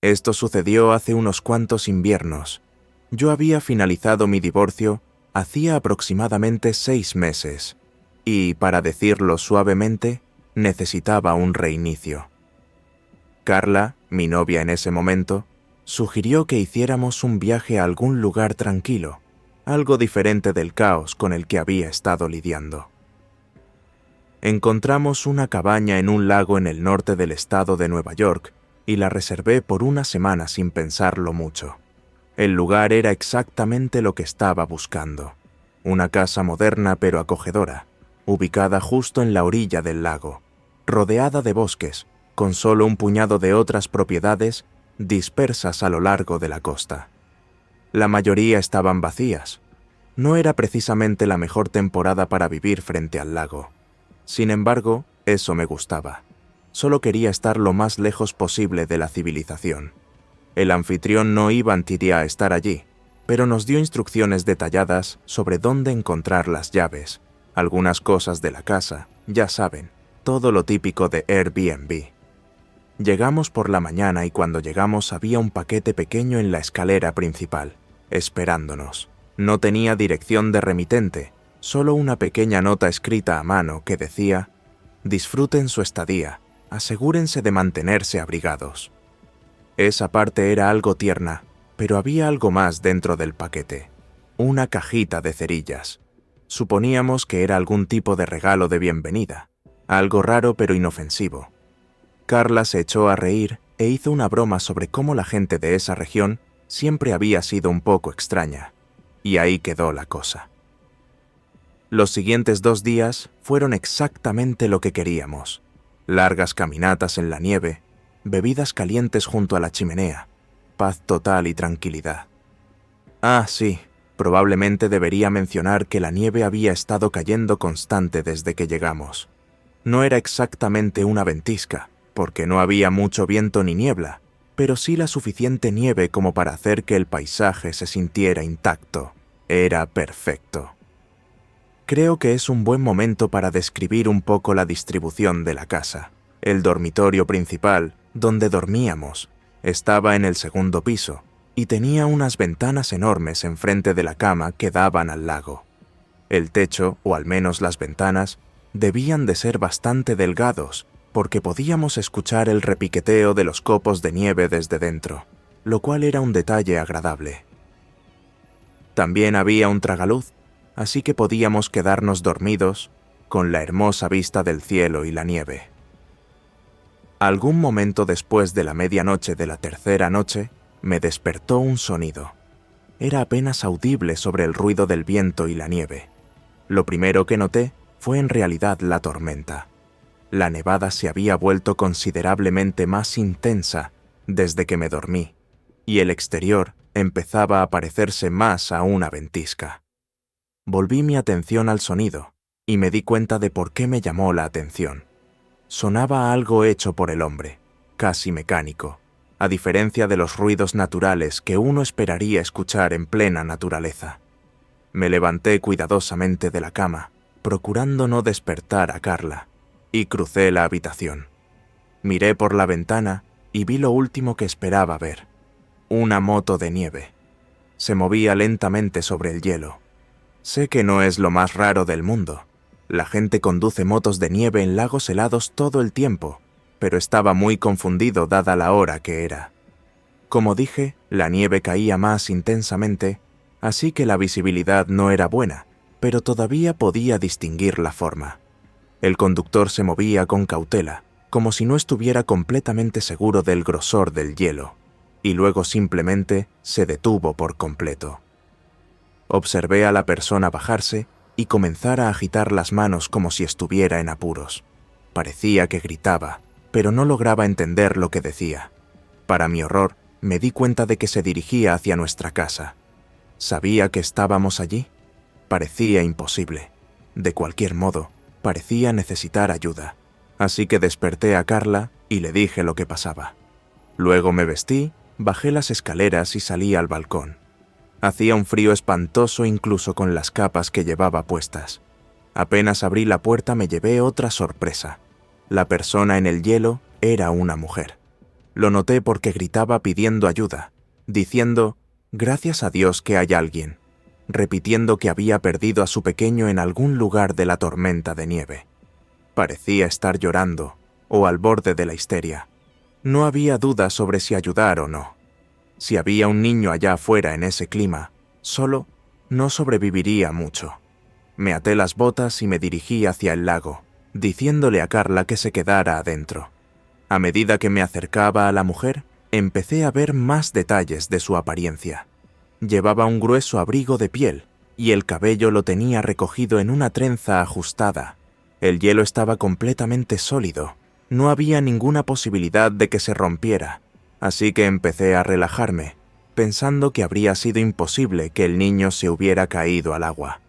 Esto sucedió hace unos cuantos inviernos. Yo había finalizado mi divorcio hacía aproximadamente 6 meses y, para decirlo suavemente, necesitaba un reinicio. Carla, mi novia en ese momento, sugirió que hiciéramos un viaje a algún lugar tranquilo, algo diferente del caos con el que había estado lidiando. Encontramos una cabaña en un lago en el norte del estado de Nueva York y la reservé por una semana sin pensarlo mucho. El lugar era exactamente lo que estaba buscando. Una casa moderna pero acogedora, ubicada justo en la orilla del lago, rodeada de bosques, con solo un puñado de otras propiedades dispersas a lo largo de la costa. La mayoría estaban vacías. No era precisamente la mejor temporada para vivir frente al lago. Sin embargo, eso me gustaba. Solo quería estar lo más lejos posible de la civilización. El anfitrión no iba a estar allí, pero nos dio instrucciones detalladas sobre dónde encontrar las llaves, algunas cosas de la casa, ya saben, todo lo típico de Airbnb. Llegamos por la mañana y cuando llegamos había un paquete pequeño en la escalera principal, esperándonos. No tenía dirección de remitente, solo una pequeña nota escrita a mano que decía: «Disfruten su estadía, asegúrense de mantenerse abrigados». Esa parte era algo tierna, pero había algo más dentro del paquete. Una cajita de cerillas. Suponíamos que era algún tipo de regalo de bienvenida, algo raro pero inofensivo. Carla se echó a reír e hizo una broma sobre cómo la gente de esa región siempre había sido un poco extraña. Y ahí quedó la cosa. Los siguientes 2 días fueron exactamente lo que queríamos. Largas caminatas en la nieve, bebidas calientes junto a la chimenea, paz total y tranquilidad. Ah, sí, probablemente debería mencionar que la nieve había estado cayendo constante desde que llegamos. No era exactamente una ventisca, porque no había mucho viento ni niebla, pero sí la suficiente nieve como para hacer que el paisaje se sintiera intacto. Era perfecto. Creo que es un buen momento para describir un poco la distribución de la casa. El dormitorio principal, donde dormíamos, estaba en el 2.º piso y tenía unas ventanas enormes enfrente de la cama que daban al lago. El techo, o al menos las ventanas, debían de ser bastante delgados, porque podíamos escuchar el repiqueteo de los copos de nieve desde dentro, lo cual era un detalle agradable. También había un tragaluz, así que podíamos quedarnos dormidos con la hermosa vista del cielo y la nieve. Algún momento después de la medianoche de la tercera noche, me despertó un sonido. Era apenas audible sobre el ruido del viento y la nieve. Lo primero que noté fue en realidad la tormenta. La nevada se había vuelto considerablemente más intensa desde que me dormí, y el exterior empezaba a parecerse más a una ventisca. Volví mi atención al sonido, y me di cuenta de por qué me llamó la atención. Sonaba algo hecho por el hombre, casi mecánico, a diferencia de los ruidos naturales que uno esperaría escuchar en plena naturaleza. Me levanté cuidadosamente de la cama, procurando no despertar a Carla, y crucé la habitación. Miré por la ventana y vi lo último que esperaba ver: una moto de nieve. Se movía lentamente sobre el hielo. Sé que no es lo más raro del mundo. La gente conduce motos de nieve en lagos helados todo el tiempo, pero estaba muy confundido dada la hora que era. Como dije, la nieve caía más intensamente, así que la visibilidad no era buena, pero todavía podía distinguir la forma. El conductor se movía con cautela, como si no estuviera completamente seguro del grosor del hielo, y luego simplemente se detuvo por completo. Observé a la persona bajarse y comenzar a agitar las manos como si estuviera en apuros. Parecía que gritaba, pero no lograba entender lo que decía. Para mi horror, me di cuenta de que se dirigía hacia nuestra casa. ¿Sabía que estábamos allí? Parecía imposible. De cualquier modo, parecía necesitar ayuda. Así que desperté a Carla y le dije lo que pasaba. Luego me vestí, bajé las escaleras y salí al balcón. Hacía un frío espantoso incluso con las capas que llevaba puestas. Apenas abrí la puerta me llevé otra sorpresa. La persona en el hielo era una mujer. Lo noté porque gritaba pidiendo ayuda, diciendo, «Gracias a Dios que hay alguien», repitiendo que había perdido a su pequeño en algún lugar de la tormenta de nieve. Parecía estar llorando, o al borde de la histeria. No había duda sobre si ayudar o no. Si había un niño allá afuera en ese clima, solo, no sobreviviría mucho. Me até las botas y me dirigí hacia el lago, diciéndole a Carla que se quedara adentro. A medida que me acercaba a la mujer, empecé a ver más detalles de su apariencia. Llevaba un grueso abrigo de piel y el cabello lo tenía recogido en una trenza ajustada. El hielo estaba completamente sólido. No había ninguna posibilidad de que se rompiera, así que empecé a relajarme, pensando que habría sido imposible que el niño se hubiera caído al agua.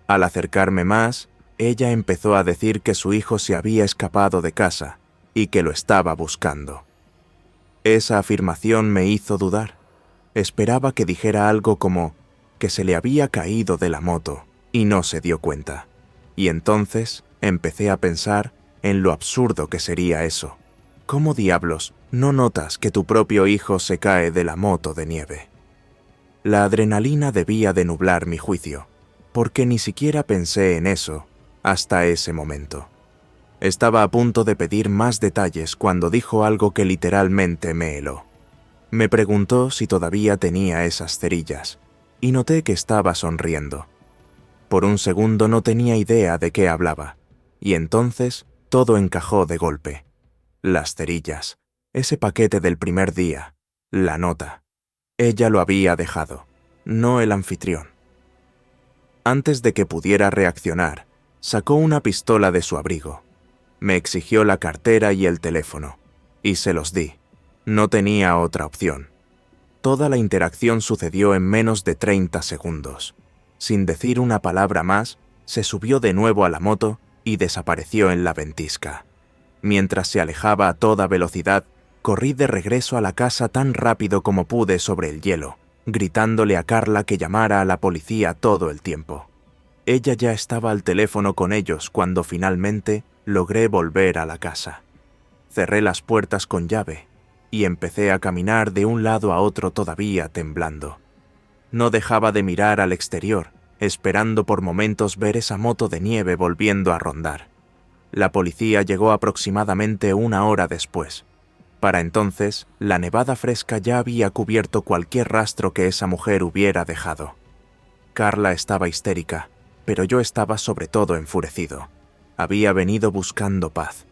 Al acercarme más, ella empezó a decir que su hijo se había escapado de casa y que lo estaba buscando. Esa afirmación me hizo dudar. Esperaba que dijera algo como que se le había caído de la moto y no se dio cuenta. Y entonces empecé a pensar en lo absurdo que sería eso. ¿Cómo diablos no notas que tu propio hijo se cae de la moto de nieve? La adrenalina debía de nublar mi juicio, porque ni siquiera pensé en eso hasta ese momento. Estaba a punto de pedir más detalles cuando dijo algo que literalmente me heló. Me preguntó si todavía tenía esas cerillas, y noté que estaba sonriendo. Por un segundo no tenía idea de qué hablaba, y entonces todo encajó de golpe. Las cerillas, ese paquete del primer día, la nota. Ella lo había dejado, no el anfitrión. Antes de que pudiera reaccionar, sacó una pistola de su abrigo. Me exigió la cartera y el teléfono, y se los di. No tenía otra opción. Toda la interacción sucedió en menos de 30 segundos. Sin decir una palabra más, se subió de nuevo a la moto y desapareció en la ventisca. Mientras se alejaba a toda velocidad, corrí de regreso a la casa tan rápido como pude sobre el hielo, gritándole a Carla que llamara a la policía todo el tiempo. Ella ya estaba al teléfono con ellos cuando finalmente logré volver a la casa. Cerré las puertas con llave y empecé a caminar de un lado a otro todavía temblando. No dejaba de mirar al exterior, esperando por momentos ver esa moto de nieve volviendo a rondar. La policía llegó aproximadamente 1 hora después. Para entonces, la nevada fresca ya había cubierto cualquier rastro que esa mujer hubiera dejado. Carla estaba histérica, pero yo estaba sobre todo enfurecido. Había venido buscando paz.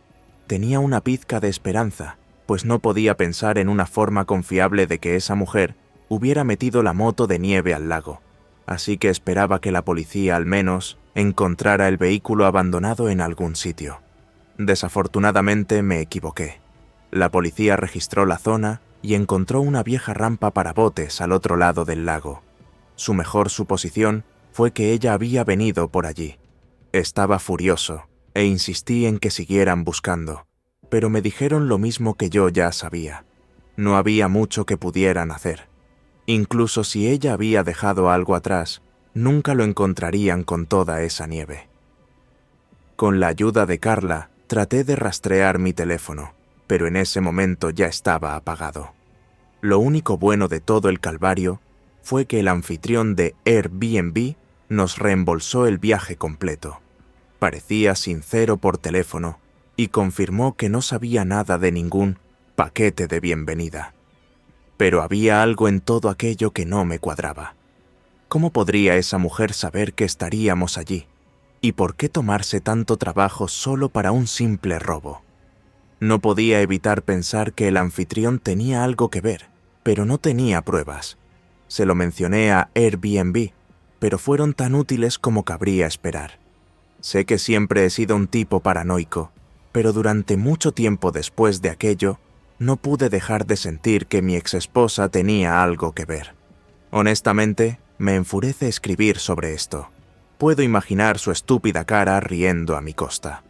Tenía una pizca de esperanza, pues no podía pensar en una forma confiable de que esa mujer hubiera metido la moto de nieve al lago, así que esperaba que la policía al menos encontrara el vehículo abandonado en algún sitio. Desafortunadamente me equivoqué. La policía registró la zona y encontró una vieja rampa para botes al otro lado del lago. Su mejor suposición fue que ella había venido por allí. Estaba furioso e insistí en que siguieran buscando, pero me dijeron lo mismo que yo ya sabía. No había mucho que pudieran hacer. Incluso si ella había dejado algo atrás, nunca lo encontrarían con toda esa nieve. Con la ayuda de Carla, traté de rastrear mi teléfono, pero en ese momento ya estaba apagado. Lo único bueno de todo el calvario fue que el anfitrión de Airbnb nos reembolsó el viaje completo. Parecía sincero por teléfono y confirmó que no sabía nada de ningún paquete de bienvenida. Pero había algo en todo aquello que no me cuadraba. ¿Cómo podría esa mujer saber que estaríamos allí? ¿Y por qué tomarse tanto trabajo solo para un simple robo? No podía evitar pensar que el anfitrión tenía algo que ver, pero no tenía pruebas. Se lo mencioné a Airbnb, pero fueron tan útiles como cabría esperar. Sé que siempre he sido un tipo paranoico, pero durante mucho tiempo después de aquello, no pude dejar de sentir que mi exesposa tenía algo que ver. Honestamente, me enfurece escribir sobre esto. Puedo imaginar su estúpida cara riendo a mi costa.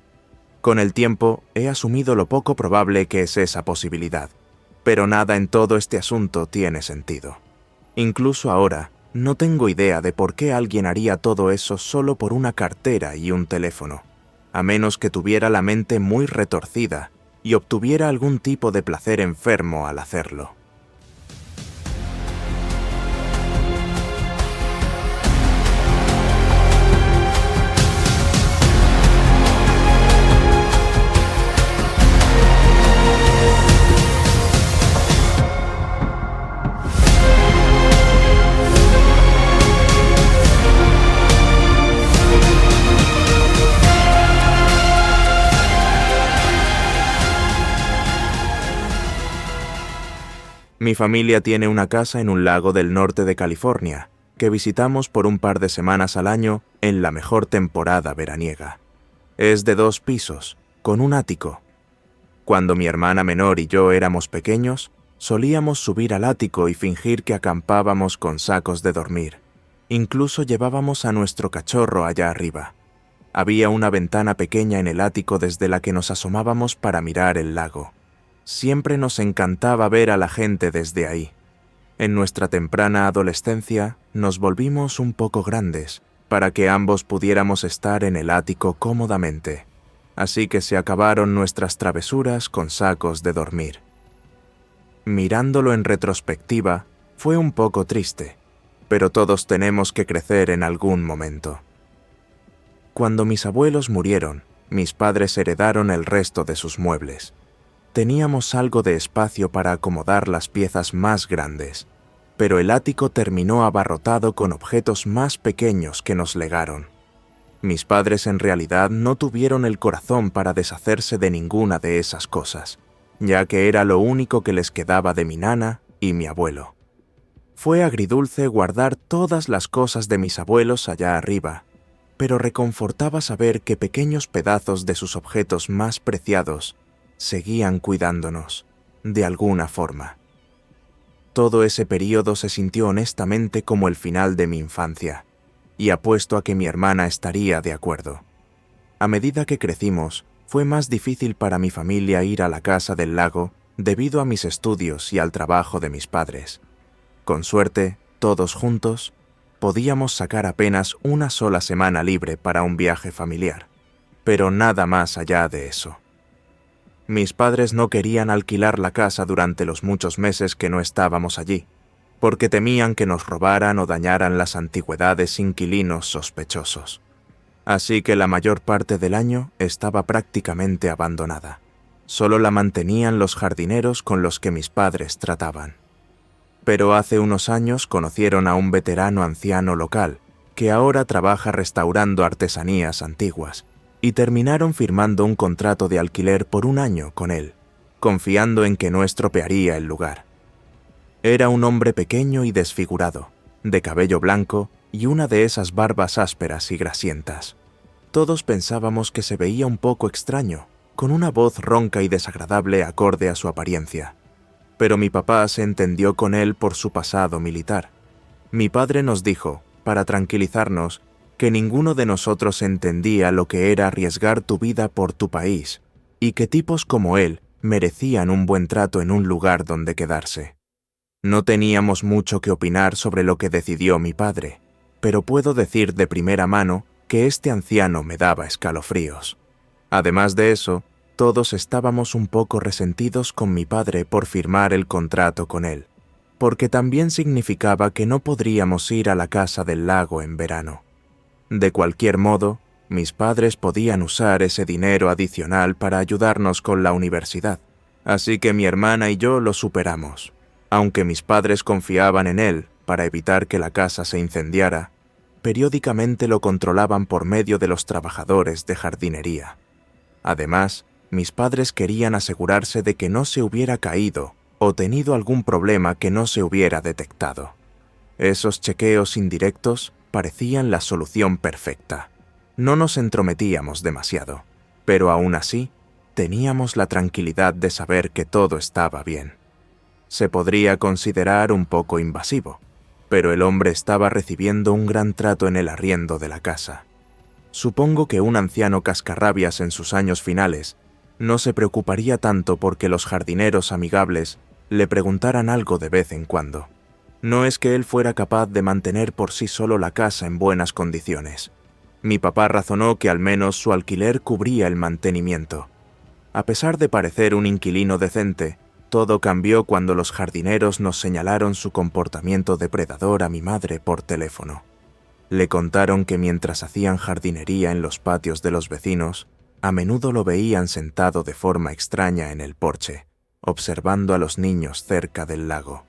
Con el tiempo, he asumido lo poco probable que es esa posibilidad, pero nada en todo este asunto tiene sentido. Incluso ahora, no tengo idea de por qué alguien haría todo eso solo por una cartera y un teléfono, a menos que tuviera la mente muy retorcida y obtuviera algún tipo de placer enfermo al hacerlo. Mi familia tiene una casa en un lago del norte de California, que visitamos por un par de semanas al año en la mejor temporada veraniega. Es de 2 pisos, con un ático. Cuando mi hermana menor y yo éramos pequeños, solíamos subir al ático y fingir que acampábamos con sacos de dormir. Incluso llevábamos a nuestro cachorro allá arriba. Había una ventana pequeña en el ático desde la que nos asomábamos para mirar el lago. Siempre nos encantaba ver a la gente desde ahí. En nuestra temprana adolescencia nos volvimos un poco grandes para que ambos pudiéramos estar en el ático cómodamente. Así que se acabaron nuestras travesuras con sacos de dormir. Mirándolo en retrospectiva, fue un poco triste, pero todos tenemos que crecer en algún momento. Cuando mis abuelos murieron, mis padres heredaron el resto de sus muebles. Teníamos algo de espacio para acomodar las piezas más grandes, pero el ático terminó abarrotado con objetos más pequeños que nos legaron. Mis padres en realidad no tuvieron el corazón para deshacerse de ninguna de esas cosas, ya que era lo único que les quedaba de mi nana y mi abuelo. Fue agridulce guardar todas las cosas de mis abuelos allá arriba, pero reconfortaba saber que pequeños pedazos de sus objetos más preciados seguían cuidándonos, de alguna forma. Todo ese período se sintió honestamente como el final de mi infancia, y apuesto a que mi hermana estaría de acuerdo. A medida que crecimos, fue más difícil para mi familia ir a la casa del lago debido a mis estudios y al trabajo de mis padres. Con suerte, todos juntos, podíamos sacar apenas una sola semana libre para un viaje familiar, pero nada más allá de eso. Mis padres no querían alquilar la casa durante los muchos meses que no estábamos allí, porque temían que nos robaran o dañaran las antigüedades inquilinos sospechosos. Así que la mayor parte del año estaba prácticamente abandonada. Solo la mantenían los jardineros con los que mis padres trataban. Pero hace unos años conocieron a un veterano anciano local, que ahora trabaja restaurando artesanías antiguas, y terminaron firmando un contrato de alquiler por 1 año con él, confiando en que no estropearía el lugar. Era un hombre pequeño y desfigurado, de cabello blanco y una de esas barbas ásperas y grasientas. Todos pensábamos que se veía un poco extraño, con una voz ronca y desagradable acorde a su apariencia. Pero mi papá se entendió con él por su pasado militar. Mi padre nos dijo, para tranquilizarnos, que ninguno de nosotros entendía lo que era arriesgar tu vida por tu país, y que tipos como él merecían un buen trato en un lugar donde quedarse. No teníamos mucho que opinar sobre lo que decidió mi padre, pero puedo decir de primera mano que este anciano me daba escalofríos. Además de eso, todos estábamos un poco resentidos con mi padre por firmar el contrato con él, porque también significaba que no podríamos ir a la casa del lago en verano. De cualquier modo, mis padres podían usar ese dinero adicional para ayudarnos con la universidad, así que mi hermana y yo lo superamos. Aunque mis padres confiaban en él para evitar que la casa se incendiara, periódicamente lo controlaban por medio de los trabajadores de jardinería. Además, mis padres querían asegurarse de que no se hubiera caído o tenido algún problema que no se hubiera detectado. Esos chequeos indirectos parecían la solución perfecta. No nos entrometíamos demasiado, pero aún así, teníamos la tranquilidad de saber que todo estaba bien. Se podría considerar un poco invasivo, pero el hombre estaba recibiendo un gran trato en el arriendo de la casa. Supongo que un anciano cascarrabias en sus años finales no se preocuparía tanto porque los jardineros amigables le preguntaran algo de vez en cuando. No es que él fuera capaz de mantener por sí solo la casa en buenas condiciones. Mi papá razonó que al menos su alquiler cubría el mantenimiento. A pesar de parecer un inquilino decente, todo cambió cuando los jardineros nos señalaron su comportamiento depredador a mi madre por teléfono. Le contaron que mientras hacían jardinería en los patios de los vecinos, a menudo lo veían sentado de forma extraña en el porche, observando a los niños cerca del lago.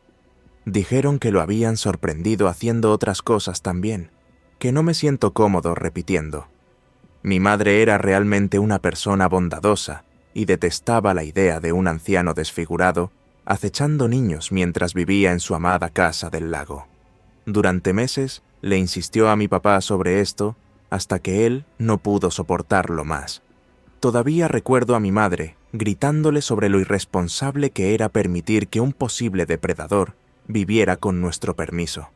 Dijeron que lo habían sorprendido haciendo otras cosas también, que no me siento cómodo repitiendo. Mi madre era realmente una persona bondadosa y detestaba la idea de un anciano desfigurado acechando niños mientras vivía en su amada casa del lago. Durante meses le insistió a mi papá sobre esto hasta que él no pudo soportarlo más. Todavía recuerdo a mi madre gritándole sobre lo irresponsable que era permitir que un posible depredador viviera con nuestro permiso.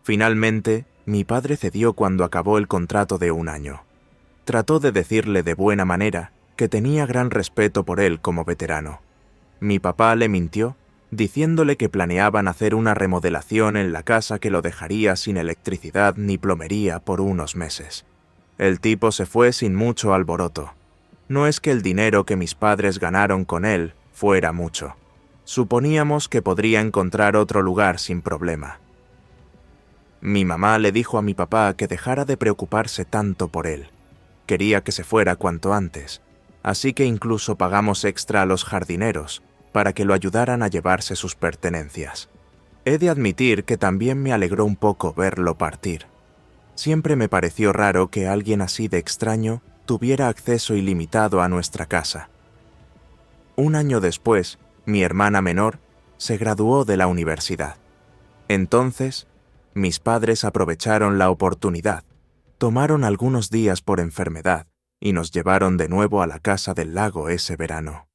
Finalmente, mi padre cedió cuando acabó el contrato de 1 año. Trató de decirle de buena manera que tenía gran respeto por él como veterano. Mi papá le mintió, diciéndole que planeaban hacer una remodelación en la casa que lo dejaría sin electricidad ni plomería por unos meses. El tipo se fue sin mucho alboroto. No es que el dinero que mis padres ganaron con él fuera mucho. Suponíamos que podría encontrar otro lugar sin problema. Mi mamá le dijo a mi papá que dejara de preocuparse tanto por él. Quería que se fuera cuanto antes, así que incluso pagamos extra a los jardineros para que lo ayudaran a llevarse sus pertenencias. He de admitir que también me alegró un poco verlo partir. Siempre me pareció raro que alguien así de extraño tuviera acceso ilimitado a nuestra casa. 1 año después, mi hermana menor se graduó de la universidad. Entonces, mis padres aprovecharon la oportunidad, tomaron algunos días por enfermedad y nos llevaron de nuevo a la casa del lago ese verano.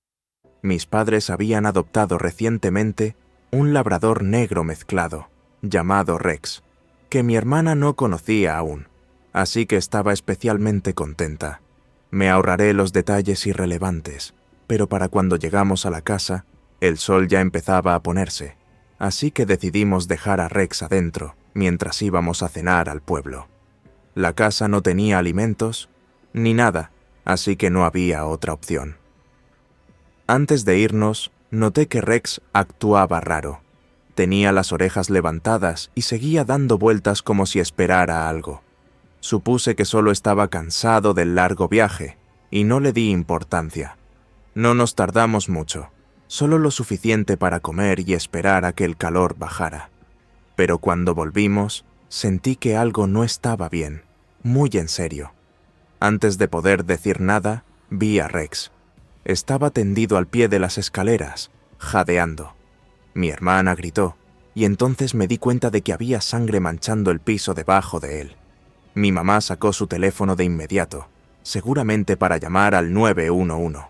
Mis padres habían adoptado recientemente un labrador negro mezclado, llamado Rex, que mi hermana no conocía aún, así que estaba especialmente contenta. Me ahorraré los detalles irrelevantes, pero para cuando llegamos a la casa, el sol ya empezaba a ponerse, así que decidimos dejar a Rex adentro mientras íbamos a cenar al pueblo. La casa no tenía alimentos ni nada, así que no había otra opción. Antes de irnos, noté que Rex actuaba raro. Tenía las orejas levantadas y seguía dando vueltas como si esperara algo. Supuse que solo estaba cansado del largo viaje y no le di importancia. No nos tardamos mucho, solo lo suficiente para comer y esperar a que el calor bajara. Pero cuando volvimos, sentí que algo no estaba bien, muy en serio. Antes de poder decir nada, vi a Rex. Estaba tendido al pie de las escaleras, jadeando. Mi hermana gritó, y entonces me di cuenta de que había sangre manchando el piso debajo de él. Mi mamá sacó su teléfono de inmediato, seguramente para llamar al 911.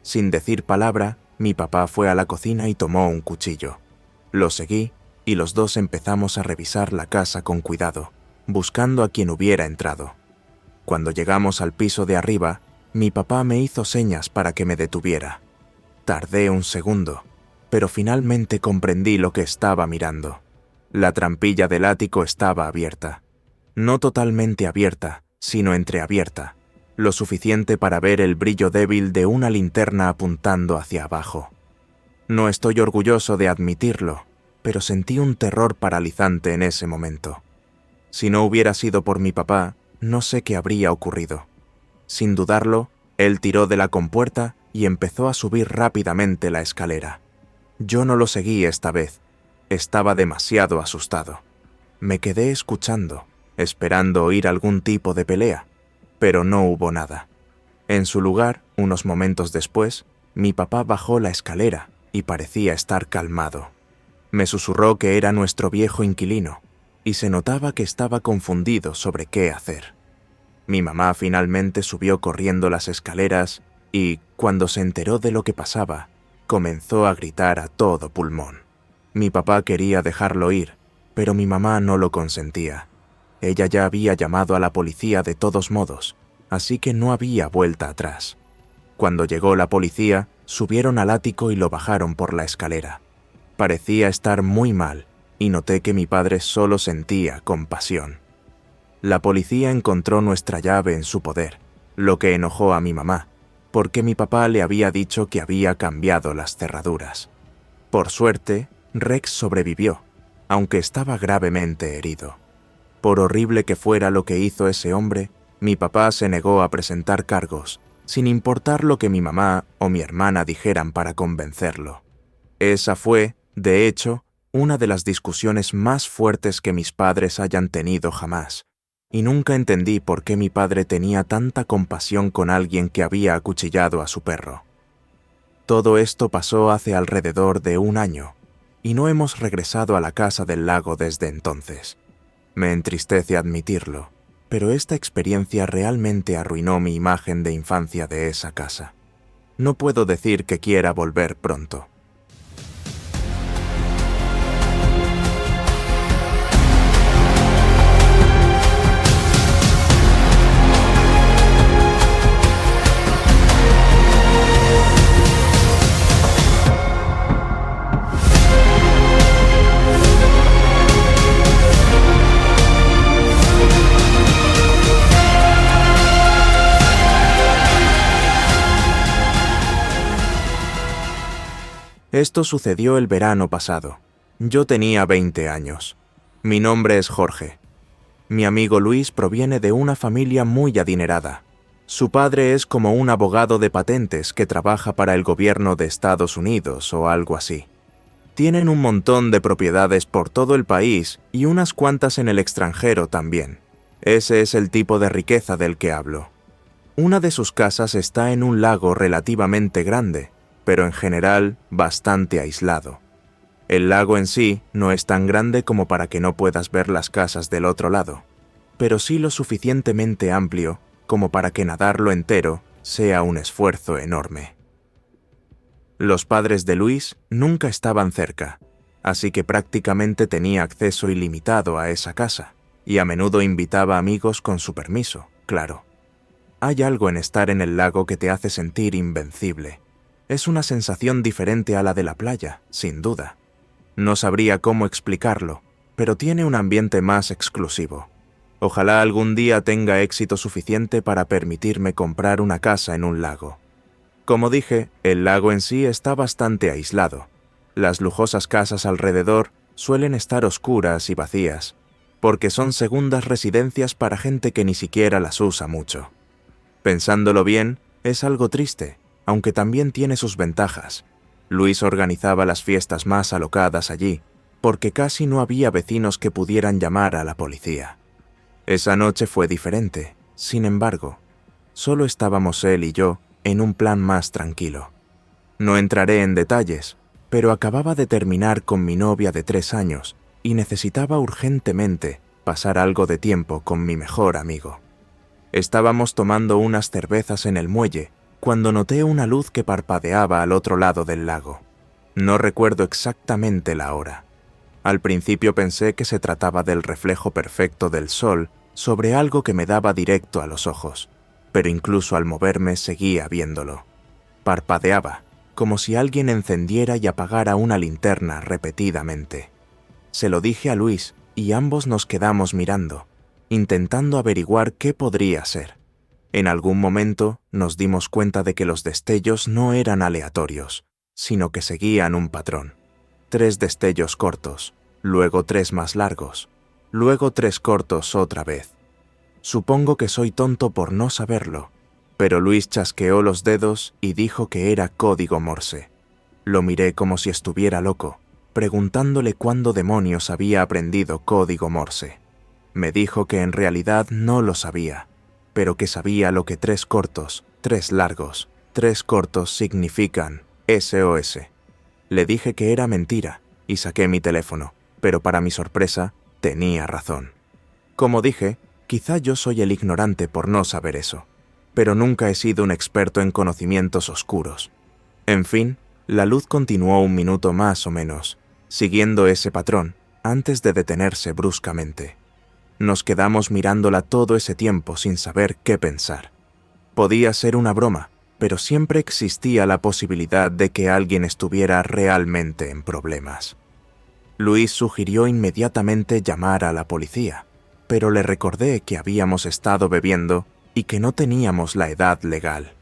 Sin decir palabra, mi papá fue a la cocina y tomó un cuchillo. Lo seguí, y los dos empezamos a revisar la casa con cuidado, buscando a quien hubiera entrado. Cuando llegamos al piso de arriba, mi papá me hizo señas para que me detuviera. Tardé un segundo, pero finalmente comprendí lo que estaba mirando. La trampilla del ático estaba abierta. No totalmente abierta, sino entreabierta, lo suficiente para ver el brillo débil de una linterna apuntando hacia abajo. No estoy orgulloso de admitirlo, pero sentí un terror paralizante en ese momento. Si no hubiera sido por mi papá, no sé qué habría ocurrido. Sin dudarlo, él tiró de la compuerta y empezó a subir rápidamente la escalera. Yo no lo seguí esta vez. Estaba demasiado asustado. Me quedé escuchando, esperando oír algún tipo de pelea, pero no hubo nada. En su lugar, unos momentos después, mi papá bajó la escalera y parecía estar calmado. Me susurró que era nuestro viejo inquilino, y se notaba que estaba confundido sobre qué hacer. Mi mamá finalmente subió corriendo las escaleras y, cuando se enteró de lo que pasaba, comenzó a gritar a todo pulmón. Mi papá quería dejarlo ir, pero mi mamá no lo consentía. Ella ya había llamado a la policía de todos modos, así que no había vuelta atrás. Cuando llegó la policía, subieron al ático y lo bajaron por la escalera. Parecía estar muy mal, y noté que mi padre solo sentía compasión. La policía encontró nuestra llave en su poder, lo que enojó a mi mamá, porque mi papá le había dicho que había cambiado las cerraduras. Por suerte, Rex sobrevivió, aunque estaba gravemente herido. Por horrible que fuera lo que hizo ese hombre, mi papá se negó a presentar cargos, sin importar lo que mi mamá o mi hermana dijeran para convencerlo. Esa fue, de hecho, una de las discusiones más fuertes que mis padres hayan tenido jamás, y nunca entendí por qué mi padre tenía tanta compasión con alguien que había acuchillado a su perro. Todo esto pasó hace alrededor de 1 año, y no hemos regresado a la casa del lago desde entonces. Me entristece admitirlo, pero esta experiencia realmente arruinó mi imagen de infancia de esa casa. No puedo decir que quiera volver pronto. Esto sucedió el verano pasado. Yo tenía 20 años. Mi nombre es Jorge. Mi amigo Luis proviene de una familia muy adinerada. Su padre es como un abogado de patentes que trabaja para el gobierno de Estados Unidos o algo así. Tienen un montón de propiedades por todo el país y unas cuantas en el extranjero también. Ese es el tipo de riqueza del que hablo. Una de sus casas está en un lago relativamente grande, pero en general bastante aislado. El lago en sí no es tan grande como para que no puedas ver las casas del otro lado, pero sí lo suficientemente amplio como para que nadarlo entero sea un esfuerzo enorme. Los padres de Luis nunca estaban cerca, así que prácticamente tenía acceso ilimitado a esa casa, y a menudo invitaba amigos con su permiso, claro. Hay algo en estar en el lago que te hace sentir invencible. Es una sensación diferente a la de la playa, sin duda. No sabría cómo explicarlo, pero tiene un ambiente más exclusivo. Ojalá algún día tenga éxito suficiente para permitirme comprar una casa en un lago. Como dije, el lago en sí está bastante aislado. Las lujosas casas alrededor suelen estar oscuras y vacías, porque son segundas residencias para gente que ni siquiera las usa mucho. Pensándolo bien, es algo triste, aunque también tiene sus ventajas. Luis organizaba las fiestas más alocadas allí, porque casi no había vecinos que pudieran llamar a la policía. Esa noche fue diferente, sin embargo. Solo estábamos él y yo en un plan más tranquilo. No entraré en detalles, pero acababa de terminar con mi novia de 3 años y necesitaba urgentemente pasar algo de tiempo con mi mejor amigo. Estábamos tomando unas cervezas en el muelle cuando noté una luz que parpadeaba al otro lado del lago. No recuerdo exactamente la hora. Al principio pensé que se trataba del reflejo perfecto del sol sobre algo que me daba directo a los ojos, pero incluso al moverme seguía viéndolo. Parpadeaba, como si alguien encendiera y apagara una linterna repetidamente. Se lo dije a Luis y ambos nos quedamos mirando, intentando averiguar qué podría ser. En algún momento nos dimos cuenta de que los destellos no eran aleatorios, sino que seguían un patrón. 3 destellos cortos, luego 3 más largos, luego 3 cortos otra vez. Supongo que soy tonto por no saberlo, pero Luis chasqueó los dedos y dijo que era código Morse. Lo miré como si estuviera loco, preguntándole cuándo demonios había aprendido código Morse. Me dijo que en realidad no lo sabía, pero que sabía lo que 3 cortos, 3 largos, 3 cortos significan SOS. Le dije que era mentira y saqué mi teléfono, pero para mi sorpresa, tenía razón. Como dije, quizá yo soy el ignorante por no saber eso, pero nunca he sido un experto en conocimientos oscuros. En fin, la luz continuó 1 minuto más o menos, siguiendo ese patrón, antes de detenerse bruscamente. Nos quedamos mirándola todo ese tiempo sin saber qué pensar. Podía ser una broma, pero siempre existía la posibilidad de que alguien estuviera realmente en problemas. Luis sugirió inmediatamente llamar a la policía, pero le recordé que habíamos estado bebiendo y que no teníamos la edad legal.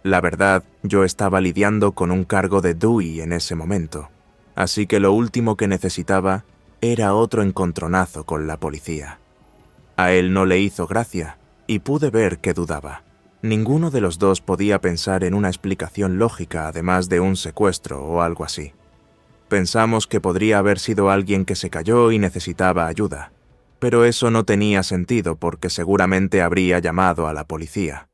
La verdad, yo estaba lidiando con un cargo de Dewey en ese momento, así que lo último que necesitaba era otro encontronazo con la policía. A él no le hizo gracia, y pude ver que dudaba. Ninguno de los dos podía pensar en una explicación lógica además de un secuestro o algo así. Pensamos que podría haber sido alguien que se cayó y necesitaba ayuda, pero eso no tenía sentido porque seguramente habría llamado a la policía.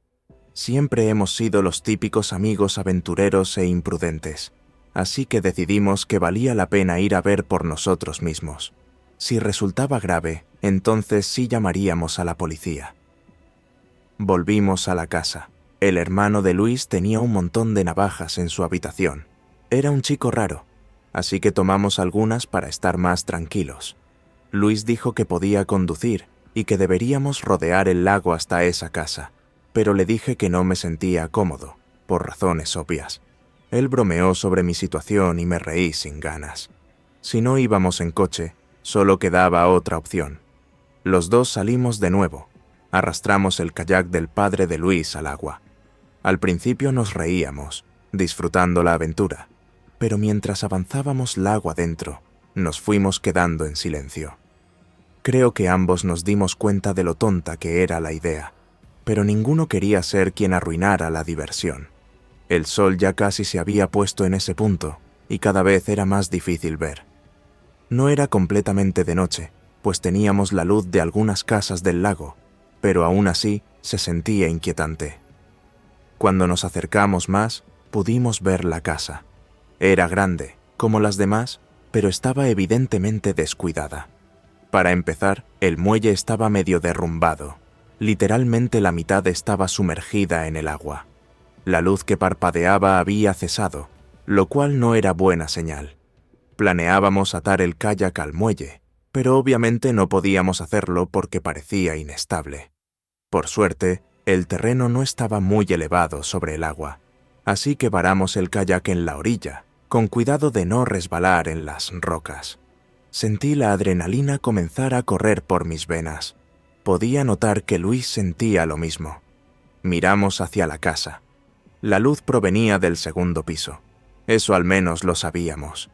Siempre hemos sido los típicos amigos aventureros e imprudentes, así que decidimos que valía la pena ir a ver por nosotros mismos. Si resultaba grave, entonces sí llamaríamos a la policía. Volvimos a la casa. El hermano de Luis tenía un montón de navajas en su habitación. Era un chico raro, así que tomamos algunas para estar más tranquilos. Luis dijo que podía conducir y que deberíamos rodear el lago hasta esa casa, pero le dije que no me sentía cómodo, por razones obvias. Él bromeó sobre mi situación y me reí sin ganas. Si no íbamos en coche, solo quedaba otra opción. Los dos salimos de nuevo. Arrastramos el kayak del padre de Luis al agua. Al principio nos reíamos, disfrutando la aventura, pero mientras avanzábamos lago adentro, nos fuimos quedando en silencio. Creo que ambos nos dimos cuenta de lo tonta que era la idea, pero ninguno quería ser quien arruinara la diversión. El sol ya casi se había puesto en ese punto, y cada vez era más difícil ver. No era completamente de noche, pues teníamos la luz de algunas casas del lago, pero aún así se sentía inquietante. Cuando nos acercamos más, pudimos ver la casa. Era grande, como las demás, pero estaba evidentemente descuidada. Para empezar, el muelle estaba medio derrumbado. Literalmente la mitad estaba sumergida en el agua. La luz que parpadeaba había cesado, lo cual no era buena señal. Planeábamos atar el kayak al muelle, pero obviamente no podíamos hacerlo porque parecía inestable. Por suerte, el terreno no estaba muy elevado sobre el agua, así que varamos el kayak en la orilla, con cuidado de no resbalar en las rocas. Sentí la adrenalina comenzar a correr por mis venas. Podía notar que Luis sentía lo mismo. Miramos hacia la casa. La luz provenía del segundo piso. Eso al menos lo sabíamos.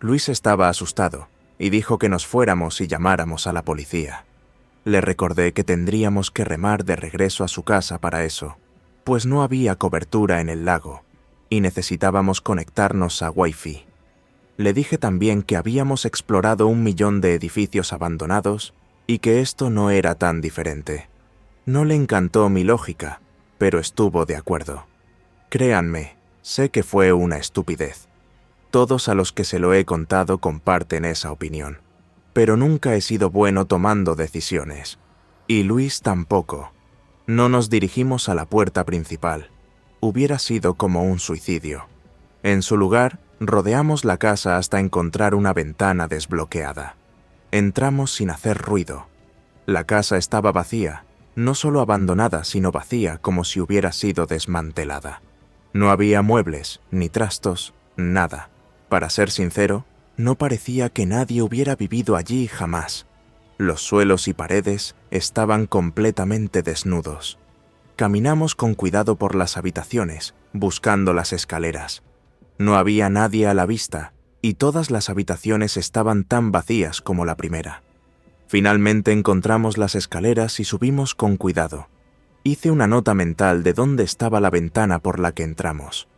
Luis estaba asustado y dijo que nos fuéramos y llamáramos a la policía. Le recordé que tendríamos que remar de regreso a su casa para eso, pues no había cobertura en el lago y necesitábamos conectarnos a Wi-Fi. Le dije también que habíamos explorado 1.000.000 de edificios abandonados y que esto no era tan diferente. No le encantó mi lógica, pero estuvo de acuerdo. Créanme, sé que fue una estupidez. Todos a los que se lo he contado comparten esa opinión, pero nunca he sido bueno tomando decisiones. Y Luis tampoco. No nos dirigimos a la puerta principal. Hubiera sido como un suicidio. En su lugar, rodeamos la casa hasta encontrar una ventana desbloqueada. Entramos sin hacer ruido. La casa estaba vacía, no solo abandonada, sino vacía como si hubiera sido desmantelada. No había muebles, ni trastos, nada. Para ser sincero, no parecía que nadie hubiera vivido allí jamás. Los suelos y paredes estaban completamente desnudos. Caminamos con cuidado por las habitaciones, buscando las escaleras. No había nadie a la vista, y todas las habitaciones estaban tan vacías como la primera. Finalmente encontramos las escaleras y subimos con cuidado. Hice una nota mental de dónde estaba la ventana por la que entramos.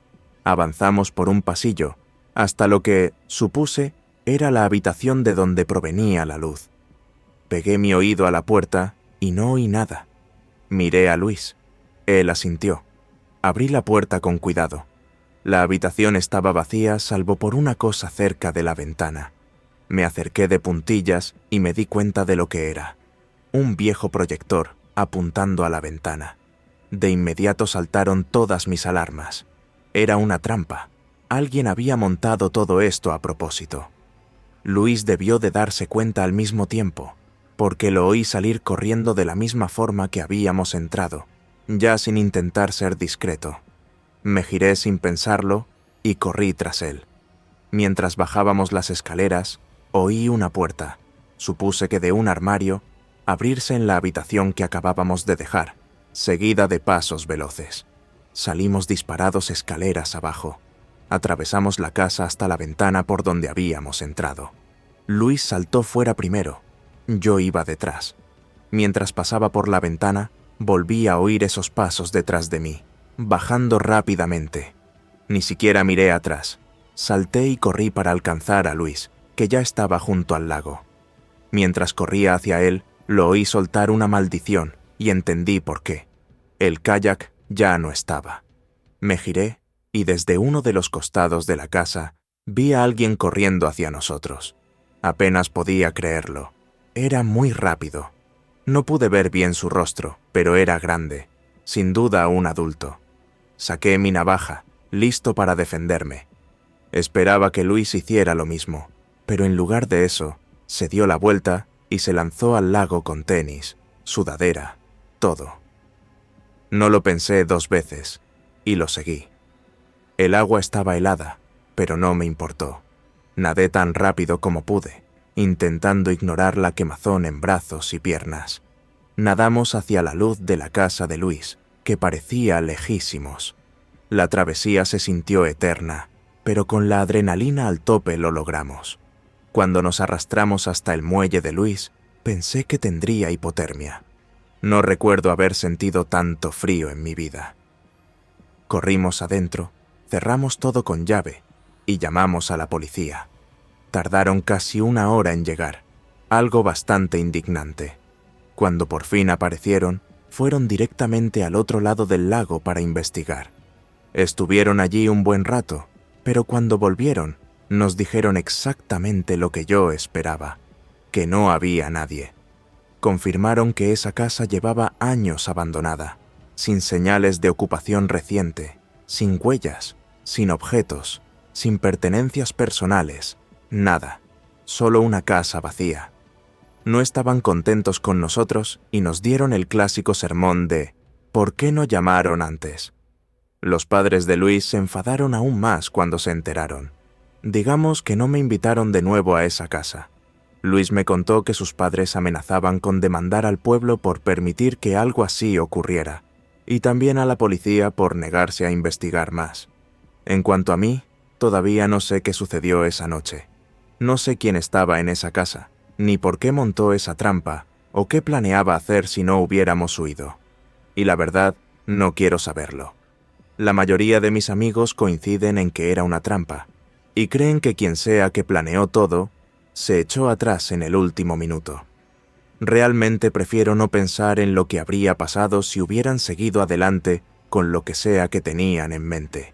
Avanzamos por un pasillo, hasta lo que, supuse, era la habitación de donde provenía la luz. Pegué mi oído a la puerta y no oí nada. Miré a Luis. Él asintió. Abrí la puerta con cuidado. La habitación estaba vacía salvo por una cosa cerca de la ventana. Me acerqué de puntillas y me di cuenta de lo que era. Un viejo proyector apuntando a la ventana. De inmediato saltaron todas mis alarmas. Era una trampa. Alguien había montado todo esto a propósito. Luis debió de darse cuenta al mismo tiempo, porque lo oí salir corriendo de la misma forma que habíamos entrado, ya sin intentar ser discreto. Me giré sin pensarlo y corrí tras él. Mientras bajábamos las escaleras, oí una puerta, supuse que de un armario, abrirse en la habitación que acabábamos de dejar, seguida de pasos veloces. Salimos disparados escaleras abajo. Atravesamos la casa hasta la ventana por donde habíamos entrado. Luis saltó fuera primero. Yo iba detrás. Mientras pasaba por la ventana, volví a oír esos pasos detrás de mí, bajando rápidamente. Ni siquiera miré atrás. Salté y corrí para alcanzar a Luis, que ya estaba junto al lago. Mientras corría hacia él, lo oí soltar una maldición y entendí por qué. El kayak ya no estaba. Me giré y desde uno de los costados de la casa vi a alguien corriendo hacia nosotros. Apenas podía creerlo. Era muy rápido. No pude ver bien su rostro, pero era grande, sin duda un adulto. Saqué mi navaja, listo para defenderme. Esperaba que Luis hiciera lo mismo, pero en lugar de eso, se dio la vuelta y se lanzó al lago con tenis, sudadera, todo. No lo pensé 2 veces, y lo seguí. El agua estaba helada, pero no me importó. Nadé tan rápido como pude, intentando ignorar la quemazón en brazos y piernas. Nadamos hacia la luz de la casa de Luis, que parecía lejísimos. La travesía se sintió eterna, pero con la adrenalina al tope lo logramos. Cuando nos arrastramos hasta el muelle de Luis, pensé que tendría hipotermia. No recuerdo haber sentido tanto frío en mi vida. Corrimos adentro, cerramos todo con llave y llamamos a la policía. Tardaron casi 1 hora en llegar, algo bastante indignante. Cuando por fin aparecieron, fueron directamente al otro lado del lago para investigar. Estuvieron allí un buen rato, pero cuando volvieron, nos dijeron exactamente lo que yo esperaba, que no había nadie. Confirmaron que esa casa llevaba años abandonada, sin señales de ocupación reciente, sin huellas, sin objetos, sin pertenencias personales, nada, solo una casa vacía. No estaban contentos con nosotros y nos dieron el clásico sermón de ¿por qué no llamaron antes? Los padres de Luis se enfadaron aún más cuando se enteraron. Digamos que no me invitaron de nuevo a esa casa. Luis me contó que sus padres amenazaban con demandar al pueblo por permitir que algo así ocurriera, y también a la policía por negarse a investigar más. En cuanto a mí, todavía no sé qué sucedió esa noche. No sé quién estaba en esa casa, ni por qué montó esa trampa, o qué planeaba hacer si no hubiéramos huido. Y la verdad, no quiero saberlo. La mayoría de mis amigos coinciden en que era una trampa, y creen que quien sea que planeó todo, se echó atrás en el último minuto. Realmente prefiero no pensar en lo que habría pasado si hubieran seguido adelante con lo que sea que tenían en mente.